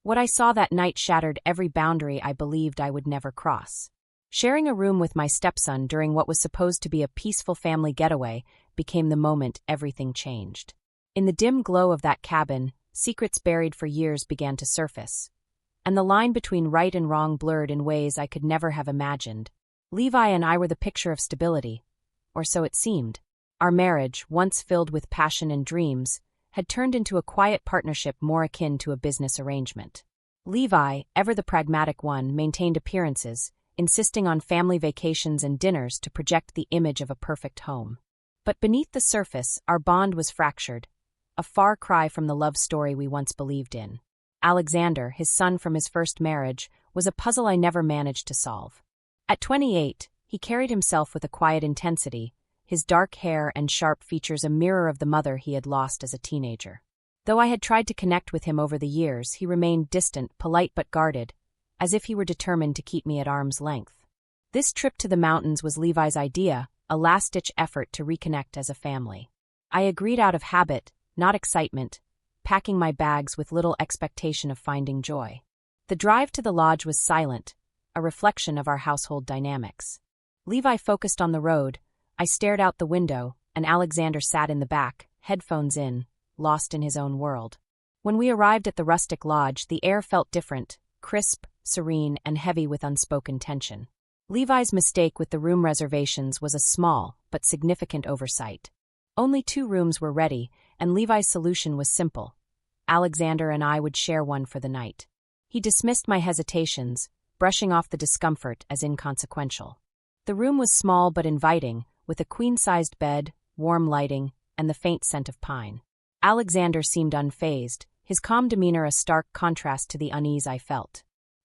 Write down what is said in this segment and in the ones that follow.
What I saw that night shattered every boundary I believed I would never cross. Sharing a room with my stepson during what was supposed to be a peaceful family getaway became the moment everything changed. In the dim glow of that cabin, secrets buried for years began to surface, and the line between right and wrong blurred in ways I could never have imagined. Levi and I were the picture of stability, or so it seemed. Our marriage, once filled with passion and dreams, had turned into a quiet partnership more akin to a business arrangement. Levi, ever the pragmatic one, maintained appearances, insisting on family vacations and dinners to project the image of a perfect home. But beneath the surface, our bond was fractured, a far cry from the love story we once believed in. Alexander, his son from his first marriage, was a puzzle I never managed to solve. At 28, he carried himself with a quiet intensity, his dark hair and sharp features a mirror of the mother he had lost as a teenager. Though I had tried to connect with him over the years, he remained distant, polite but guarded, as if he were determined to keep me at arm's length. This trip to the mountains was Levi's idea, a last-ditch effort to reconnect as a family. I agreed out of habit, not excitement, packing my bags with little expectation of finding joy. The drive to the lodge was silent, a reflection of our household dynamics. Levi focused on the road, I stared out the window, and Alexander sat in the back, headphones in, lost in his own world. When we arrived at the rustic lodge, the air felt different, crisp, serene, and heavy with unspoken tension. Levi's mistake with the room reservations was a small but significant oversight. Only 2 rooms were ready, and Levi's solution was simple. Alexander and I would share one for the night. He dismissed my hesitations, brushing off the discomfort as inconsequential. The room was small but inviting, with a queen-sized bed, warm lighting, and the faint scent of pine. Alexander seemed unfazed, his calm demeanor a stark contrast to the unease I felt.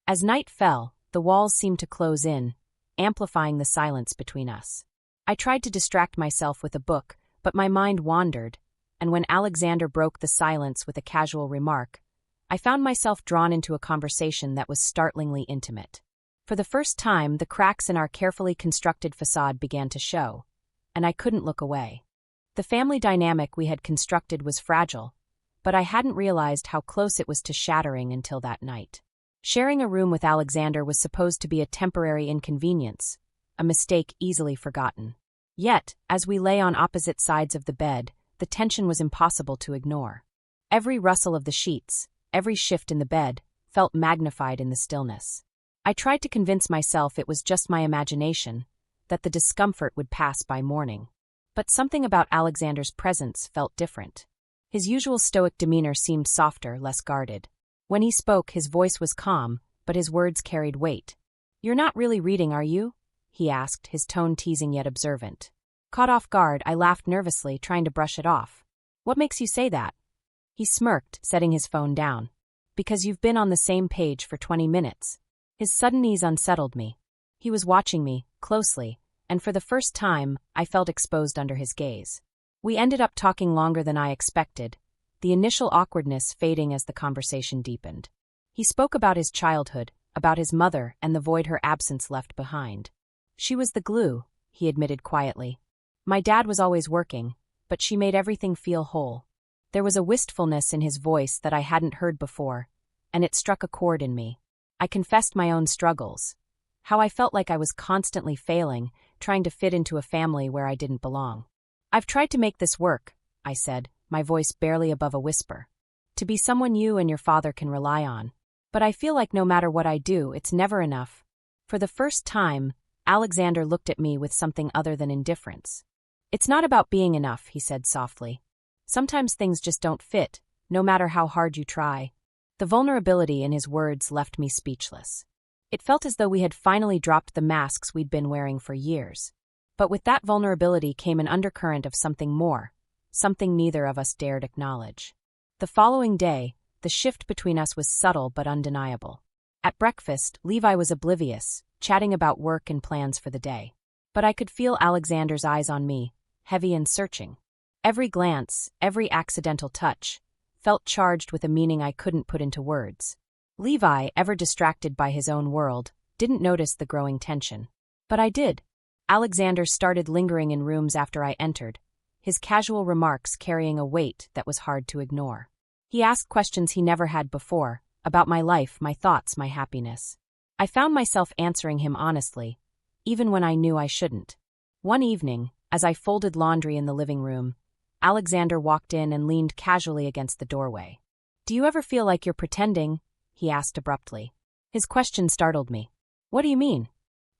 As night fell, the walls seemed to close in, amplifying the silence between us. I tried to distract myself with a book, but my mind wandered, and when Alexander broke the silence with a casual remark, I found myself drawn into a conversation that was startlingly intimate. For the first time, the cracks in our carefully constructed facade began to show, and I couldn't look away. The family dynamic we had constructed was fragile, but I hadn't realized how close it was to shattering until that night. Sharing a room with Alexander was supposed to be a temporary inconvenience, a mistake easily forgotten. Yet, as we lay on opposite sides of the bed, the tension was impossible to ignore. Every rustle of the sheets, every shift in the bed, felt magnified in the stillness. I tried to convince myself it was just my imagination, that the discomfort would pass by morning. But something about Alexander's presence felt different. His usual stoic demeanor seemed softer, less guarded. When he spoke, his voice was calm, but his words carried weight. "You're not really reading, are you?" he asked, his tone teasing yet observant. Caught off guard, I laughed nervously, trying to brush it off. "What makes you say that?" He smirked, setting his phone down. "Because you've been on the same page for 20 minutes. His sudden ease unsettled me. He was watching me, closely, and for the first time, I felt exposed under his gaze. We ended up talking longer than I expected, the initial awkwardness fading as the conversation deepened. He spoke about his childhood, about his mother and the void her absence left behind. "She was the glue," he admitted quietly. "My dad was always working, but she made everything feel whole." There was a wistfulness in his voice that I hadn't heard before, and it struck a chord in me. I confessed my own struggles, how I felt like I was constantly failing, trying to fit into a family where I didn't belong. "I've tried to make this work," I said, my voice barely above a whisper. "To be someone you and your father can rely on. But I feel like no matter what I do, it's never enough." For the first time, Alexander looked at me with something other than indifference. "It's not about being enough," he said softly. "Sometimes things just don't fit, no matter how hard you try." The vulnerability in his words left me speechless. It felt as though we had finally dropped the masks we'd been wearing for years. But with that vulnerability came an undercurrent of something more, something neither of us dared acknowledge. The following day, the shift between us was subtle but undeniable. At breakfast, Levi was oblivious, chatting about work and plans for the day. But I could feel Alexander's eyes on me, heavy and searching. Every glance, every accidental touch, felt charged with a meaning I couldn't put into words. Levi, ever distracted by his own world, didn't notice the growing tension. But I did. Alexander started lingering in rooms after I entered, his casual remarks carrying a weight that was hard to ignore. He asked questions he never had before, about my life, my thoughts, my happiness. I found myself answering him honestly, even when I knew I shouldn't. One evening, as I folded laundry in the living room, Alexander walked in and leaned casually against the doorway. "Do you ever feel like you're pretending?" he asked abruptly. His question startled me. "What do you mean?"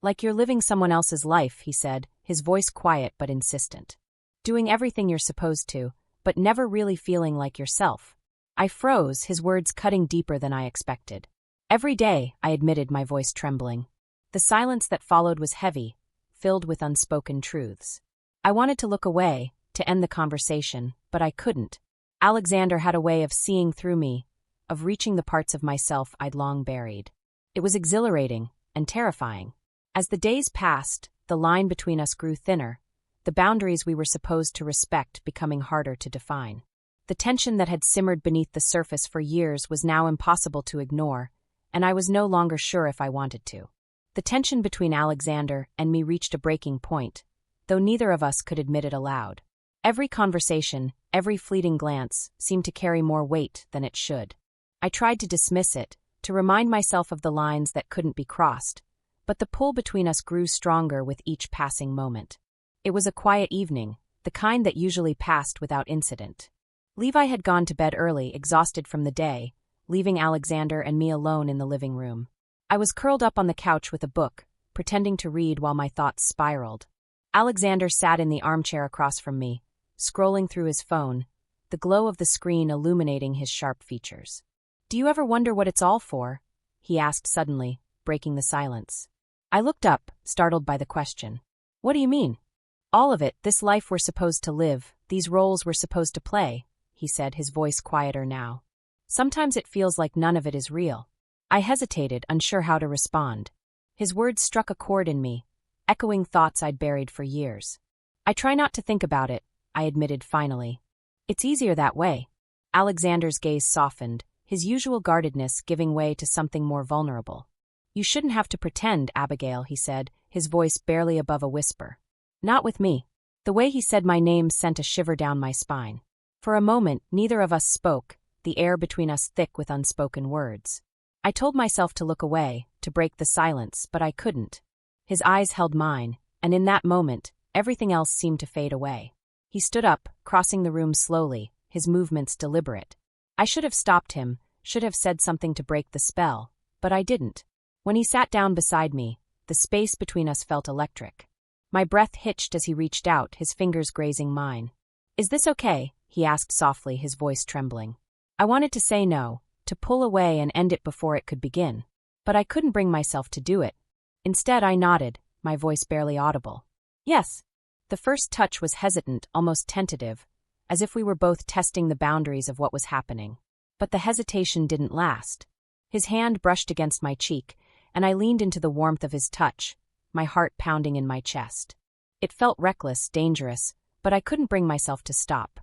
"Like you're living someone else's life," he said, his voice quiet but insistent. "Doing everything you're supposed to, but never really feeling like yourself." I froze, his words cutting deeper than I expected. "Every day," I admitted, my voice trembling. The silence that followed was heavy, filled with unspoken truths. I wanted to look away, to end the conversation, but I couldn't. Alexander had a way of seeing through me, of reaching the parts of myself I'd long buried. It was exhilarating and terrifying. As the days passed, the line between us grew thinner, the boundaries we were supposed to respect becoming harder to define. The tension that had simmered beneath the surface for years was now impossible to ignore, and I was no longer sure if I wanted to. The tension between Alexander and me reached a breaking point, though neither of us could admit it aloud. Every conversation, every fleeting glance, seemed to carry more weight than it should. I tried to dismiss it, to remind myself of the lines that couldn't be crossed, but the pull between us grew stronger with each passing moment. It was a quiet evening, the kind that usually passed without incident. Levi had gone to bed early, exhausted from the day, leaving Alexander and me alone in the living room. I was curled up on the couch with a book, pretending to read while my thoughts spiraled. Alexander sat in the armchair across from me, scrolling through his phone, the glow of the screen illuminating his sharp features. "Do you ever wonder what it's all for?" he asked suddenly, breaking the silence. I looked up, startled by the question. "What do you mean?" "All of it, this life we're supposed to live, these roles we're supposed to play," he said, his voice quieter now. "Sometimes it feels like none of it is real." I hesitated, unsure how to respond. His words struck a chord in me, echoing thoughts I'd buried for years. "I try not to think about it," I admitted finally. "It's easier that way." Alexander's gaze softened, his usual guardedness giving way to something more vulnerable. "You shouldn't have to pretend, Abigail," he said, his voice barely above a whisper. "Not with me." The way he said my name sent a shiver down my spine. For a moment, neither of us spoke, the air between us thick with unspoken words. I told myself to look away, to break the silence, but I couldn't. His eyes held mine, and in that moment, everything else seemed to fade away. He stood up, crossing the room slowly, his movements deliberate. I should have stopped him, should have said something to break the spell, but I didn't. When he sat down beside me, the space between us felt electric. My breath hitched as he reached out, his fingers grazing mine. "Is this okay?" he asked softly, his voice trembling. I wanted to say no, to pull away and end it before it could begin. But I couldn't bring myself to do it. Instead, I nodded, my voice barely audible. "Yes." The first touch was hesitant, almost tentative, as if we were both testing the boundaries of what was happening. But the hesitation didn't last. His hand brushed against my cheek, and I leaned into the warmth of his touch, my heart pounding in my chest. It felt reckless, dangerous, but I couldn't bring myself to stop.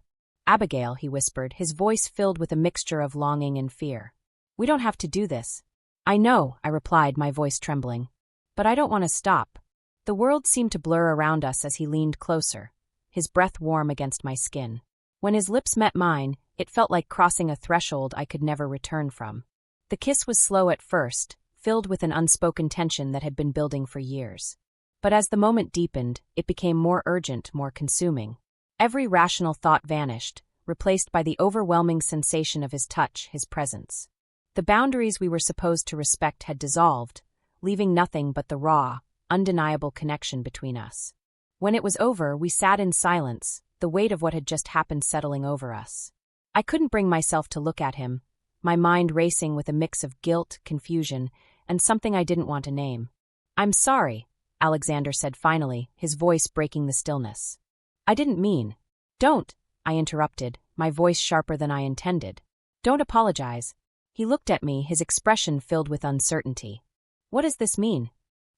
"Abigail," he whispered, his voice filled with a mixture of longing and fear. "We don't have to do this." "I know," I replied, my voice trembling. "But I don't want to stop." The world seemed to blur around us as he leaned closer, his breath warm against my skin. When his lips met mine, it felt like crossing a threshold I could never return from. The kiss was slow at first, filled with an unspoken tension that had been building for years. But as the moment deepened, it became more urgent, more consuming. Every rational thought vanished, replaced by the overwhelming sensation of his touch, his presence. The boundaries we were supposed to respect had dissolved, leaving nothing but the raw, undeniable connection between us. When it was over, we sat in silence, the weight of what had just happened settling over us. I couldn't bring myself to look at him, my mind racing with a mix of guilt, confusion, and something I didn't want to name. "I'm sorry," Alexander said finally, his voice breaking the stillness. "I didn't mean." "Don't," I interrupted, my voice sharper than I intended. "Don't apologize." He looked at me, his expression filled with uncertainty. "What does this mean?"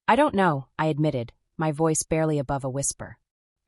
"I don't know," I admitted, my voice barely above a whisper.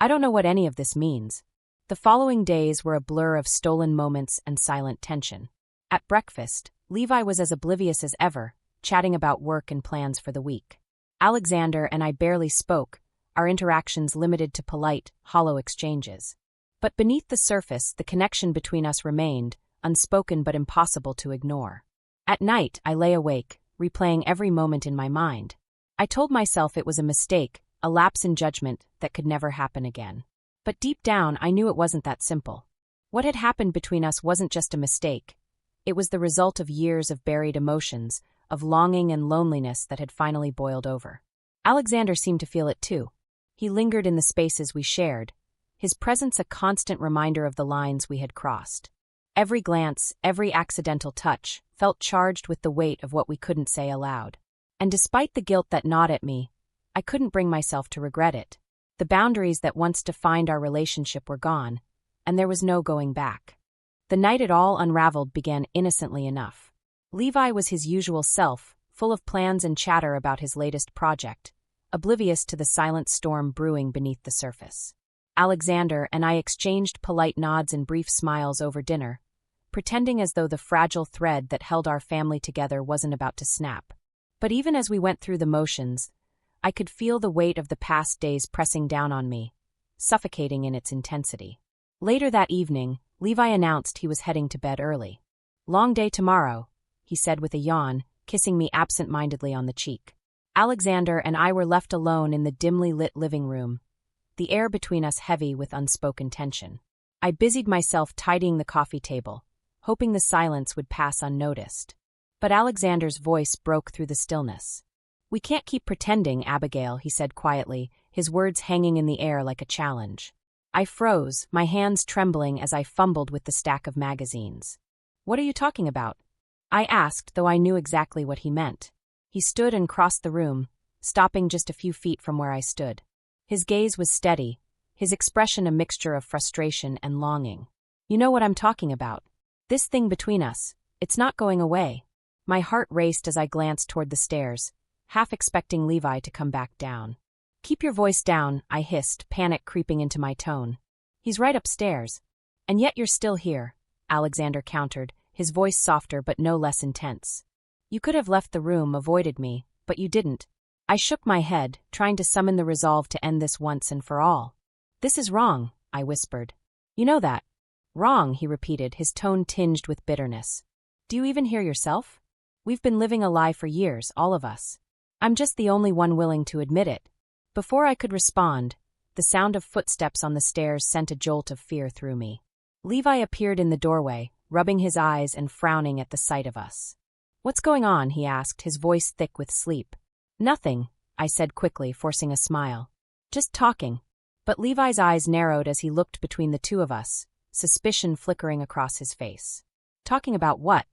"I don't know what any of this means." The following days were a blur of stolen moments and silent tension. At breakfast, Levi was as oblivious as ever, chatting about work and plans for the week. Alexander and I barely spoke, our interactions limited to polite, hollow exchanges. But beneath the surface, the connection between us remained, unspoken but impossible to ignore. At night, I lay awake, replaying every moment in my mind. I told myself it was a mistake, a lapse in judgment that could never happen again. But deep down, I knew it wasn't that simple. What had happened between us wasn't just a mistake. It was the result of years of buried emotions, of longing and loneliness that had finally boiled over. Alexander seemed to feel it too. He lingered in the spaces we shared, his presence a constant reminder of the lines we had crossed. Every glance, every accidental touch, felt charged with the weight of what we couldn't say aloud. And despite the guilt that gnawed at me, I couldn't bring myself to regret it. The boundaries that once defined our relationship were gone, and there was no going back. The night it all unraveled began innocently enough. Levi was his usual self, full of plans and chatter about his latest project, oblivious to the silent storm brewing beneath the surface. Alexander and I exchanged polite nods and brief smiles over dinner, pretending as though the fragile thread that held our family together wasn't about to snap. But even as we went through the motions, I could feel the weight of the past days pressing down on me, suffocating in its intensity. Later that evening, Levi announced he was heading to bed early. "Long day tomorrow," he said with a yawn, kissing me absent-mindedly on the cheek. Alexander and I were left alone in the dimly lit living room, the air between us heavy with unspoken tension. I busied myself tidying the coffee table, hoping the silence would pass unnoticed. But Alexander's voice broke through the stillness. "We can't keep pretending, Abigail," he said quietly, his words hanging in the air like a challenge. I froze, my hands trembling as I fumbled with the stack of magazines. "What are you talking about?" I asked, though I knew exactly what he meant. He stood and crossed the room, stopping just a few feet from where I stood. His gaze was steady, his expression a mixture of frustration and longing. "You know what I'm talking about. This thing between us, it's not going away." My heart raced as I glanced toward the stairs, half expecting Levi to come back down. "Keep your voice down," I hissed, panic creeping into my tone. "He's right upstairs." "And yet you're still here," Alexander countered, his voice softer but no less intense. "You could have left the room, avoided me, but you didn't." I shook my head, trying to summon the resolve to end this once and for all. "This is wrong," I whispered. "You know that." "Wrong," he repeated, his tone tinged with bitterness. "Do you even hear yourself? We've been living a lie for years, all of us. I'm just the only one willing to admit it." Before I could respond, the sound of footsteps on the stairs sent a jolt of fear through me. Levi appeared in the doorway, rubbing his eyes and frowning at the sight of us. "What's going on?" he asked, his voice thick with sleep. "Nothing," I said quickly, forcing a smile. "Just talking." But Levi's eyes narrowed as he looked between the two of us, suspicion flickering across his face. "Talking about what?"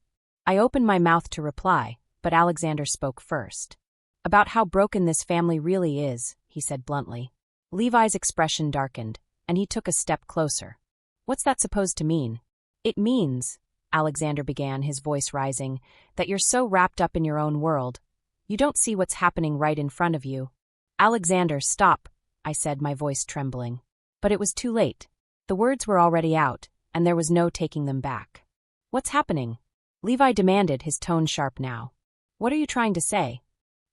I opened my mouth to reply, but Alexander spoke first. "About how broken this family really is," he said bluntly. Levi's expression darkened, and he took a step closer. "What's that supposed to mean?" "It means," Alexander began, his voice rising, "that you're so wrapped up in your own world, you don't see what's happening right in front of you." "Alexander, stop," I said, my voice trembling. But it was too late. The words were already out, and there was no taking them back. "What's happening?" Levi demanded, his tone sharp now. "What are you trying to say?"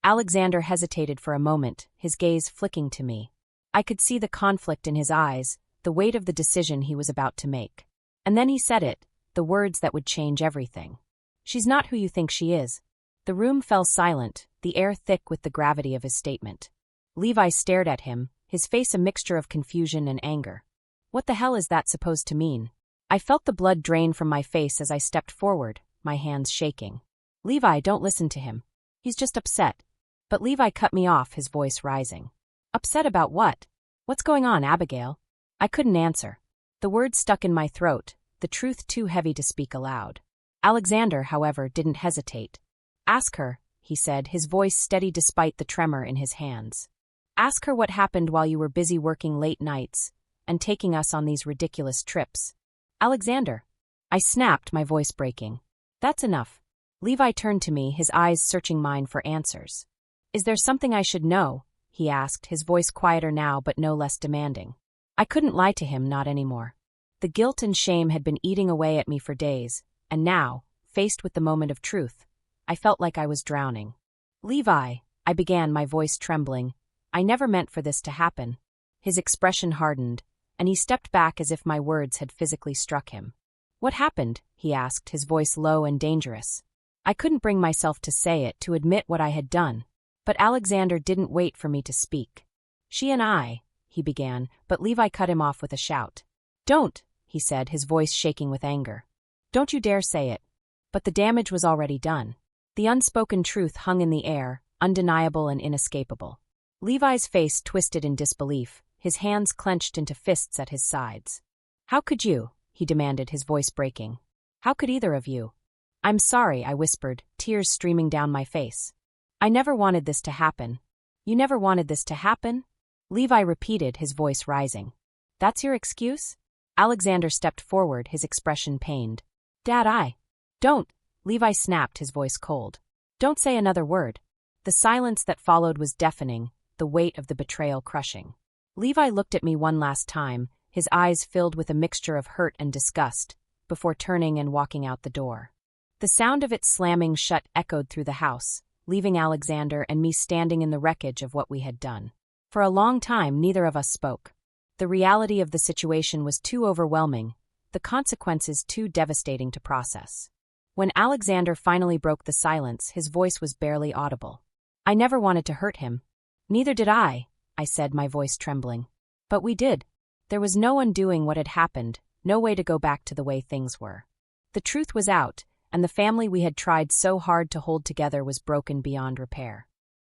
Alexander hesitated for a moment, his gaze flicking to me. I could see the conflict in his eyes, the weight of the decision he was about to make. And then he said it, the words that would change everything. "She's not who you think she is." The room fell silent, the air thick with the gravity of his statement. Levi stared at him, his face a mixture of confusion and anger. "What the hell is that supposed to mean?" I felt the blood drain from my face as I stepped forward, my hands shaking. "Levi, don't listen to him. He's just upset." But Levi cut me off, his voice rising. "Upset about what? What's going on, Abigail?" I couldn't answer. The words stuck in my throat, the truth too heavy to speak aloud. Alexander, however, didn't hesitate. "Ask her," he said, his voice steady despite the tremor in his hands. "Ask her what happened while you were busy working late nights and taking us on these ridiculous trips." "Alexander." I snapped, my voice breaking. "That's enough." Levi turned to me, his eyes searching mine for answers. "Is there something I should know?" he asked, his voice quieter now but no less demanding. I couldn't lie to him, not anymore. The guilt and shame had been eating away at me for days, and now, faced with the moment of truth, I felt like I was drowning. "Levi," I began, my voice trembling, "I never meant for this to happen." His expression hardened, and he stepped back as if my words had physically struck him. "What happened?" he asked, his voice low and dangerous. I couldn't bring myself to say it, to admit what I had done. But Alexander didn't wait for me to speak. He began, but Levi cut him off with a shout. Don't, he said, his voice shaking with anger. Don't you dare say it. But the damage was already done. The unspoken truth hung in the air, undeniable and inescapable. Levi's face twisted in disbelief, his hands clenched into fists at his sides. How could you? He demanded, his voice breaking. How could either of you? I'm sorry, I whispered, tears streaming down my face. I never wanted this to happen. You never wanted this to happen? Levi repeated, his voice rising. That's your excuse? Alexander stepped forward, his expression pained. Dad, Don't, Levi snapped, his voice cold. Don't say another word. The silence that followed was deafening, the weight of the betrayal crushing. Levi looked at me one last time, his eyes filled with a mixture of hurt and disgust, before turning and walking out the door. The sound of it slamming shut echoed through the house, leaving Alexander and me standing in the wreckage of what we had done. For a long time, neither of us spoke. The reality of the situation was too overwhelming, the consequences too devastating to process. When Alexander finally broke the silence, his voice was barely audible. I never wanted to hurt him. Neither did I said, my voice trembling. But we did. There was no undoing what had happened, no way to go back to the way things were. The truth was out, and the family we had tried so hard to hold together was broken beyond repair.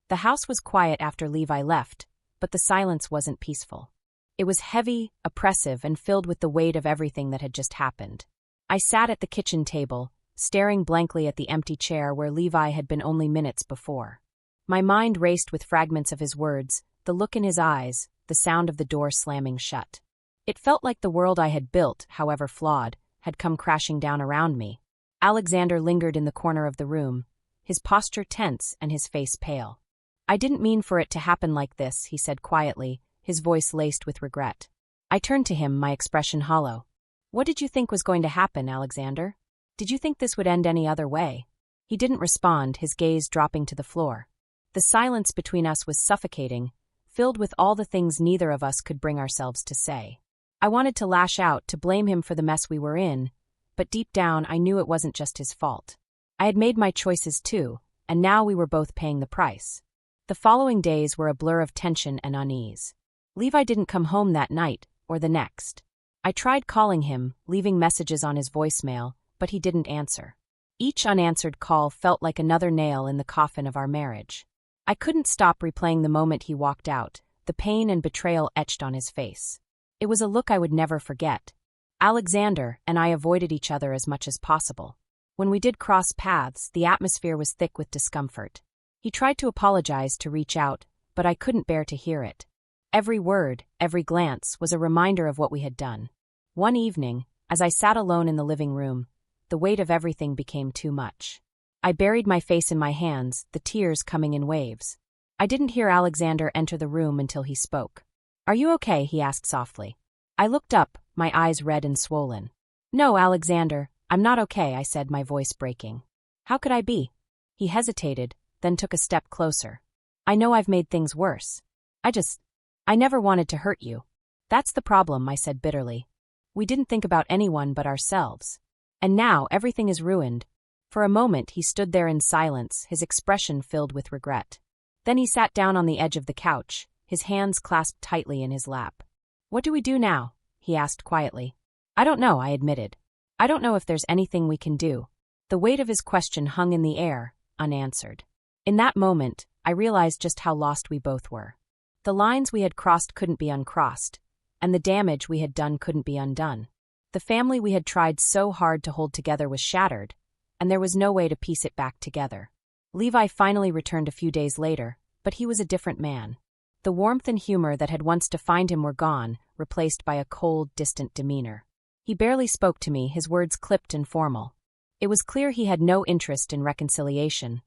The house was quiet after Levi left, but the silence wasn't peaceful. It was heavy, oppressive, and filled with the weight of everything that had just happened. I sat at the kitchen table, staring blankly at the empty chair where Levi had been only minutes before. My mind raced with fragments of his words, the look in his eyes, the sound of the door slamming shut. It felt like the world I had built, however flawed, had come crashing down around me. Alexander lingered in the corner of the room, his posture tense and his face pale. I didn't mean for it to happen like this, he said quietly, his voice laced with regret. I turned to him, my expression hollow. What did you think was going to happen, Alexander? Did you think this would end any other way? He didn't respond, his gaze dropping to the floor. The silence between us was suffocating, filled with all the things neither of us could bring ourselves to say. I wanted to lash out, to blame him for the mess we were in, but deep down I knew it wasn't just his fault. I had made my choices too, and now we were both paying the price. The following days were a blur of tension and unease. Levi didn't come home that night, or the next. I tried calling him, leaving messages on his voicemail, but he didn't answer. Each unanswered call felt like another nail in the coffin of our marriage. I couldn't stop replaying the moment he walked out, the pain and betrayal etched on his face. It was a look I would never forget. Alexander and I avoided each other as much as possible. When we did cross paths, the atmosphere was thick with discomfort. He tried to apologize, to reach out, but I couldn't bear to hear it. Every word, every glance was a reminder of what we had done. One evening, as I sat alone in the living room, the weight of everything became too much. I buried my face in my hands, the tears coming in waves. I didn't hear Alexander enter the room until he spoke. Are you okay? He asked softly. I looked up, my eyes red and swollen. No, Alexander, I'm not okay, I said, my voice breaking. How could I be? He hesitated, then took a step closer. I know I've made things worse. I never wanted to hurt you. That's the problem, I said bitterly. We didn't think about anyone but ourselves. And now everything is ruined. For a moment he stood there in silence, his expression filled with regret. Then he sat down on the edge of the couch, his hands clasped tightly in his lap. What do we do now? He asked quietly. I don't know, I admitted. I don't know if there's anything we can do. The weight of his question hung in the air, unanswered. In that moment, I realized just how lost we both were. The lines we had crossed couldn't be uncrossed, and the damage we had done couldn't be undone. The family we had tried so hard to hold together was shattered, and there was no way to piece it back together. Levi finally returned a few days later, but he was a different man. The warmth and humor that had once defined him were gone, replaced by a cold, distant demeanor. He barely spoke to me, his words clipped and formal. It was clear he had no interest in reconciliation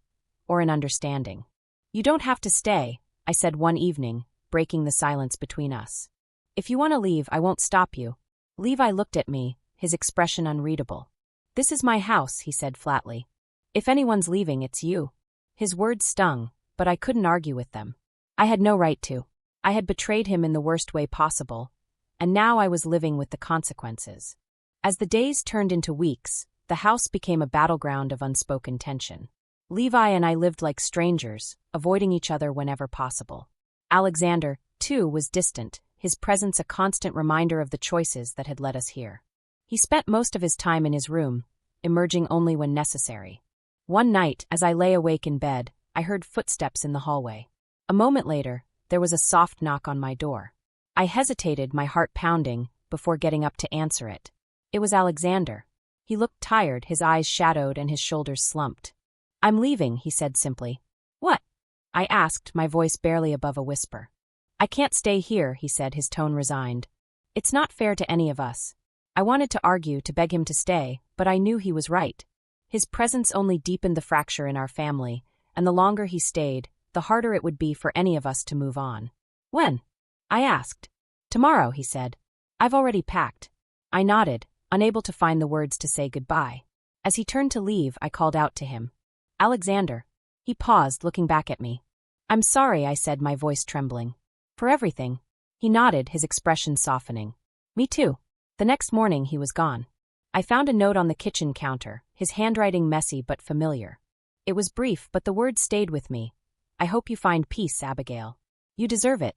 or in understanding. You don't have to stay, I said one evening, breaking the silence between us. If you want to leave, I won't stop you. Levi looked at me, his expression unreadable. This is my house, he said flatly. If anyone's leaving, it's you. His words stung, but I couldn't argue with them. I had no right to. I had betrayed him in the worst way possible, and now I was living with the consequences. As the days turned into weeks, The house became a battleground of unspoken tension. Levi and I lived like strangers, avoiding each other whenever possible. Alexander, too, was distant, his presence a constant reminder of the choices that had led us here. He spent most of his time in his room, emerging only when necessary. One night, as I lay awake in bed, I heard footsteps in the hallway. A moment later, there was a soft knock on my door. I hesitated, my heart pounding, before getting up to answer it. It was Alexander. He looked tired, his eyes shadowed and his shoulders slumped. "I'm leaving," he said simply. "What?" I asked, my voice barely above a whisper. "I can't stay here," he said, his tone resigned. "It's not fair to any of us." I wanted to argue, to beg him to stay, but I knew he was right. His presence only deepened the fracture in our family, and the longer he stayed, the harder it would be for any of us to move on. "When?" I asked. "Tomorrow," he said. "I've already packed." I nodded, unable to find the words to say goodbye. As he turned to leave, I called out to him. "Alexander." He paused, looking back at me. "I'm sorry," I said, my voice trembling. "For everything." He nodded, his expression softening. "Me too." The next morning, he was gone. I found a note on the kitchen counter, his handwriting messy but familiar. It was brief, but the words stayed with me. "I hope you find peace, Abigail. You deserve it."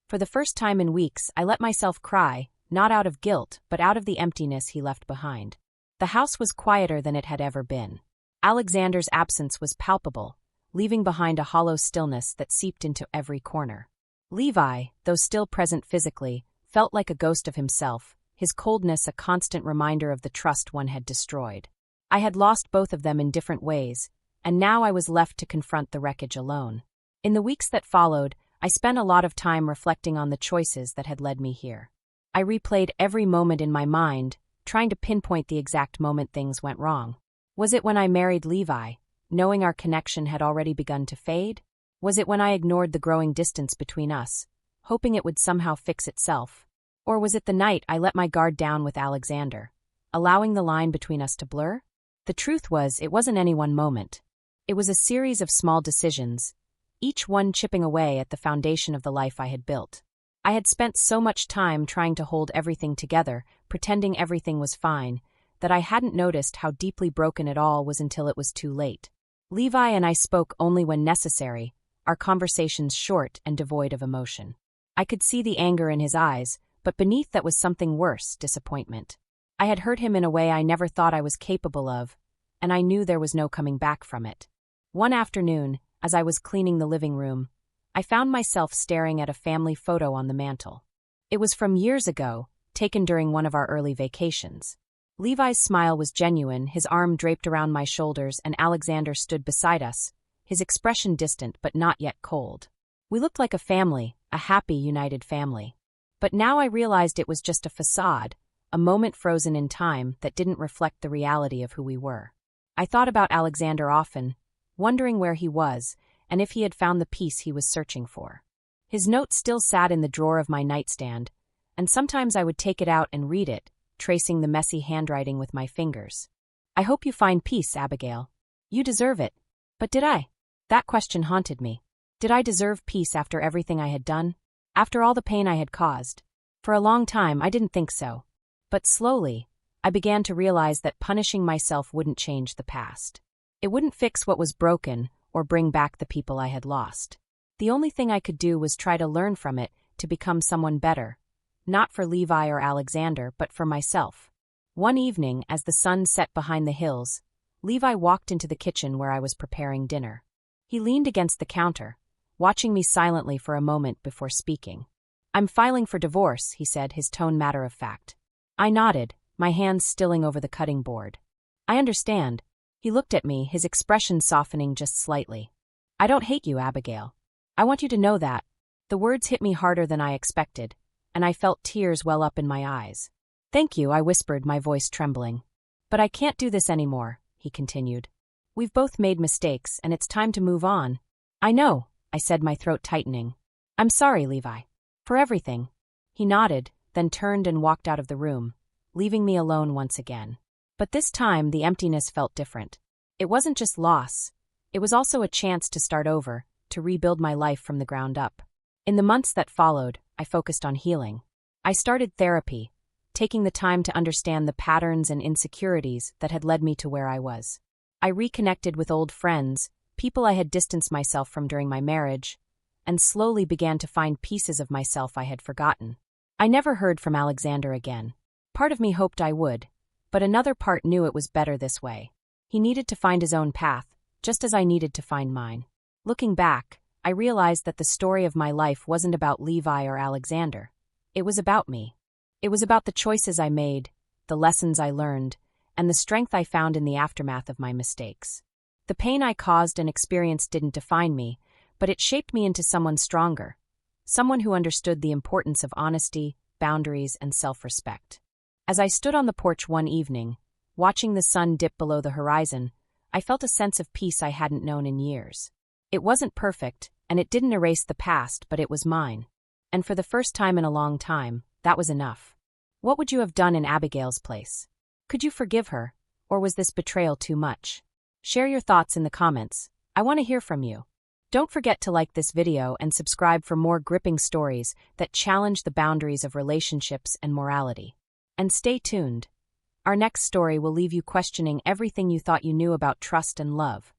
For the first time in weeks, I let myself cry, not out of guilt, but out of the emptiness he left behind. The house was quieter than it had ever been. Alexander's absence was palpable, leaving behind a hollow stillness that seeped into every corner. Levi, though still present physically, felt like a ghost of himself, his coldness a constant reminder of the trust one had destroyed. I had lost both of them in different ways, and now I was left to confront the wreckage alone. In the weeks that followed, I spent a lot of time reflecting on the choices that had led me here. I replayed every moment in my mind, trying to pinpoint the exact moment things went wrong. Was it when I married Levi, knowing our connection had already begun to fade? Was it when I ignored the growing distance between us, hoping it would somehow fix itself? Or was it the night I let my guard down with Alexander, allowing the line between us to blur? The truth was, it wasn't any one moment. It was a series of small decisions, each one chipping away at the foundation of the life I had built. I had spent so much time trying to hold everything together, pretending everything was fine, that I hadn't noticed how deeply broken it all was until it was too late. Levi and I spoke only when necessary, our conversations short and devoid of emotion. I could see the anger in his eyes, but beneath that was something worse, disappointment. I had hurt him in a way I never thought I was capable of, and I knew there was no coming back from it. One afternoon, as I was cleaning the living room, I found myself staring at a family photo on the mantel. It was from years ago, taken during one of our early vacations. Levi's smile was genuine, his arm draped around my shoulders, and Alexander stood beside us, his expression distant but not yet cold. We looked like a family, a happy, united family. But now I realized it was just a facade, a moment frozen in time that didn't reflect the reality of who we were. I thought about Alexander often, wondering where he was, and if he had found the peace he was searching for. His note still sat in the drawer of my nightstand, and sometimes I would take it out and read it, tracing the messy handwriting with my fingers. "I hope you find peace, Abigail. You deserve it." But did I? That question haunted me. Did I deserve peace after everything I had done? After all the pain I had caused? For a long time, I didn't think so. But slowly, I began to realize that punishing myself wouldn't change the past. It wouldn't fix what was broken or bring back the people I had lost. The only thing I could do was try to learn from it to become someone better, not for Levi or Alexander, but for myself. One evening, as the sun set behind the hills, Levi walked into the kitchen where I was preparing dinner. He leaned against the counter, watching me silently for a moment before speaking. "I'm filing for divorce," he said, his tone matter-of-fact. I nodded, my hands stilling over the cutting board. "I understand." He looked at me, his expression softening just slightly. "I don't hate you, Abigail. I want you to know that." The words hit me harder than I expected, and I felt tears well up in my eyes. "Thank you," I whispered, my voice trembling. "But I can't do this anymore," he continued. "We've both made mistakes, and it's time to move on." "I know," I said, my throat tightening. "I'm sorry, Levi. For everything." He nodded, then turned and walked out of the room, leaving me alone once again. But this time, the emptiness felt different. It wasn't just loss. It was also a chance to start over, to rebuild my life from the ground up. In the months that followed, I focused on healing. I started therapy, taking the time to understand the patterns and insecurities that had led me to where I was. I reconnected with old friends, people I had distanced myself from during my marriage, and slowly began to find pieces of myself I had forgotten. I never heard from Alexander again. Part of me hoped I would, but another part knew it was better this way. He needed to find his own path, just as I needed to find mine. Looking back, I realized that the story of my life wasn't about Levi or Alexander. It was about me. It was about the choices I made, the lessons I learned, and the strength I found in the aftermath of my mistakes. The pain I caused and experienced didn't define me, but it shaped me into someone stronger, someone who understood the importance of honesty, boundaries, and self-respect. As I stood on the porch one evening, watching the sun dip below the horizon, I felt a sense of peace I hadn't known in years. It wasn't perfect, and it didn't erase the past, but it was mine. And for the first time in a long time, that was enough. What would you have done in Abigail's place? Could you forgive her, or was this betrayal too much? Share your thoughts in the comments. I want to hear from you. Don't forget to like this video and subscribe for more gripping stories that challenge the boundaries of relationships and morality. And stay tuned. Our next story will leave you questioning everything you thought you knew about trust and love.